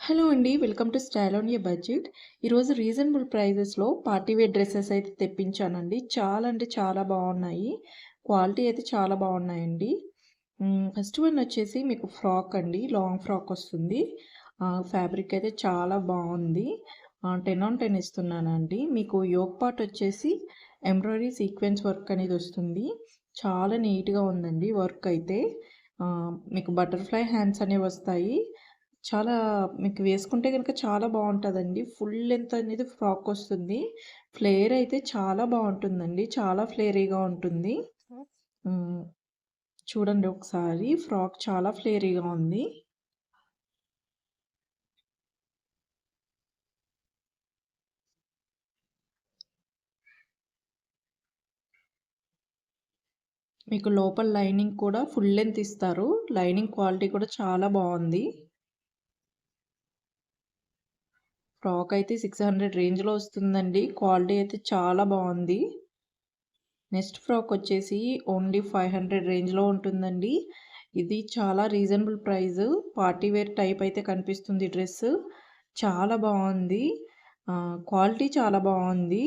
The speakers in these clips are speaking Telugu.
హలో అండి. Welcome to style on your budget. ఈరోజు రీజనబుల్ ప్రైజెస్‌లో పార్టీ వేర్ డ్రెసెస్ అయితే తెప్పించానండి. చాలా అంటే చాలా బాగున్నాయి. క్వాలిటీ అయితే చాలా బాగున్నాయండి. ఫస్ట్ వన్ వచ్చేసి మీకు ఫ్రాక్ అండి. లాంగ్ ఫ్రాక్ వస్తుంది. ఫ్యాబ్రిక్ అయితే చాలా బాగుంది. 10/10 ఇస్తున్నానండి. మీకు యోక్ పార్ట్ వచ్చేసి ఎంబ్రాయిడరీ సీక్వెన్స్ వర్క్ అనేది వస్తుంది. చాలా నీట్‌గా ఉందండి వర్క్ అయితే. మీకు బటర్‌ఫ్లై హ్యాండ్స్ అనేవి వస్తాయి. చాలా మీకు వేసుకుంటే గనుక చాలా బాగుంటుందండి. ఫుల్ లెంత్ అనేది ఫ్రాక్ వస్తుంది. ఫ్లేర్ అయితే చాలా బాగుంటుందండి. చాలా ఫ్లేరీగా ఉంటుంది. హ్మ్. చూడండి ఒకసారి ఫ్రాక్ చాలా ఫ్లేరీగా ఉంది. మీకు లోపల లైనింగ్ కూడా ఫుల్ లెంత్ ఇస్తారు. లైనింగ్ క్వాలిటీ కూడా చాలా బాగుంది. ఫ్రాక్ అయితే 600 రేంజ్‌లో వస్తుందండి. క్వాలిటీ అయితే చాలా బాగుంది. నెక్స్ట్ ఫ్రాక్ వచ్చేసి ఓన్లీ 500 రేంజ్‌లో ఉంటుందండి. ఇది చాలా reasonable price. Party wear type అయితే కనిపిస్తుంది డ్రెస్. చాలా బాగుంది. క్వాలిటీ చాలా బాగుంది.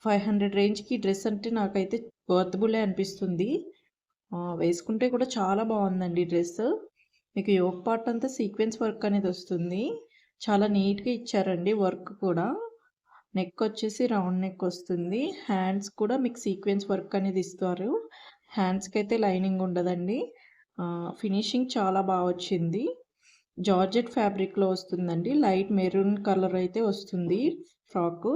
500 రేంజ్‌కి డ్రెస్ అంటే నాకైతే వర్తబులే అనిపిస్తుంది. వేసుకుంటే కూడా చాలా బాగుందండి డ్రెస్. మీకు యోక్ పార్ట్ అంతా సీక్వెన్స్ వర్క్ అనేది వస్తుంది. చాలా నీట్‌గా ఇచ్చారండి వర్క్ కూడా. నెక్ వచ్చేసి రౌండ్ నెక్ వస్తుంది. హ్యాండ్స్ కూడా మీకు సీక్వెన్స్ వర్క్ అనేది ఇస్తారు. హ్యాండ్స్‌కి అయితే లైనింగ్ ఉండదండి. ఫినిషింగ్ చాలా బాగా వచ్చింది. జార్జెట్ ఫ్యాబ్రిక్‌లో వస్తుందండి. లైట్ మెరూన్ కలర్ అయితే వస్తుంది ఫ్రాకు.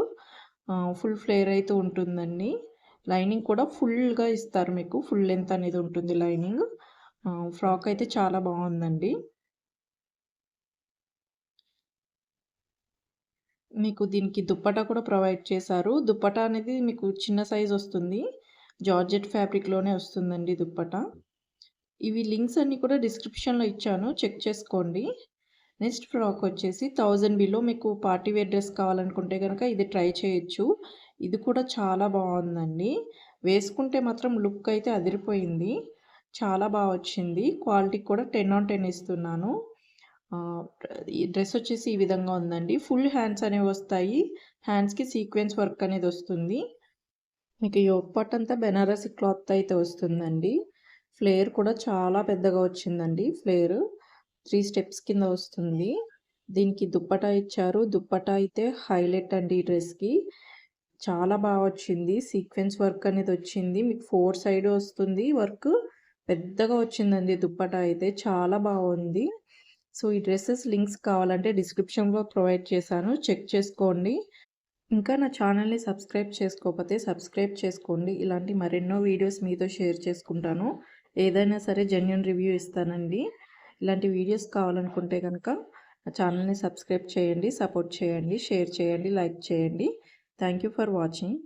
ఫుల్ ఫ్లేర్ అయితే ఉంటుందండి. లైనింగ్ కూడా ఫుల్‌గా ఇస్తారు మీకు. ఫుల్ లెంత్ అనేది ఉంటుంది లైనింగ్. ఫ్రాక్ అయితే చాలా బాగుందండి. మీకు దీనికి దుప్పటా కూడా ప్రొవైడ్ చేశారు. దుప్పటా అనేది మీకు చిన్న సైజ్ వస్తుంది. జార్జెట్ ఫ్యాబ్రిక్‌లోనే వస్తుందండి దుప్పటా. ఇవి లింక్స్ అన్నీ కూడా డిస్క్రిప్షన్‌లో ఇచ్చాను. చెక్ చేసుకోండి. నెక్స్ట్ ఫ్రాక్ వచ్చేసి 1000 బిలో మీకు పార్టీ వేర్ డ్రెస్ కావాలనుకుంటే గనక ఇది ట్రై చేయొచ్చు. ఇది కూడా చాలా బాగుందండి. వేసుకుంటే మాత్రం లుక్ అయితే అదిరిపోయింది. చాలా బాగా వచ్చింది. క్వాలిటీ కూడా 10/10 ఇస్తున్నాను. ఈ డ్రెస్ వచ్చేసి ఈ విధంగా ఉందండి. ఫుల్ హ్యాండ్స్ అనేవి వస్తాయి. హ్యాండ్స్‌కి సీక్వెన్స్ వర్క్ అనేది వస్తుంది. మీకు యోక్ పార్ట్ అంతా బెనారసి క్లాత్ అయితే వస్తుందండి. ఫ్లేర్ కూడా చాలా పెద్దగా వచ్చిందండి ఫ్లేర్. 3 స్టెప్స్ కింద వస్తుంది. దీనికి దుప్పటా ఇచ్చారు. దుప్పటా అయితే హైలైట్ అండి ఈ డ్రెస్‌కి. చాలా బాగా వచ్చింది. సీక్వెన్స్ వర్క్ అనేది వచ్చింది. మీకు 4 సైడ్ వస్తుంది వర్క్. పెద్దగా వచ్చిందండి దుప్పటా అయితే. చాలా బాగుంది. సో, ఈ డ్రెసెస్ లింక్స్ కావాలంటే డిస్క్రిప్షన్‌లో ప్రొవైడ్ చేశాను. చెక్ చేసుకోండి. ఇంకా నా ఛానల్‌ని సబ్స్క్రైబ్ చేసుకోకపోతే సబ్స్క్రైబ్ చేసుకోండి. ఇలాంటి మరెన్నో వీడియోస్ మీతో షేర్ చేసుకుంటాను. ఏదైనా సరే జెన్యూన్ రివ్యూ ఇస్తానండి. ఇలాంటి వీడియోస్ కావాలనుకుంటే కనుక నా ఛానల్‌ని సబ్స్క్రైబ్ చేయండి, సపోర్ట్ చేయండి, షేర్ చేయండి, లైక్ చేయండి. Thank you for watching.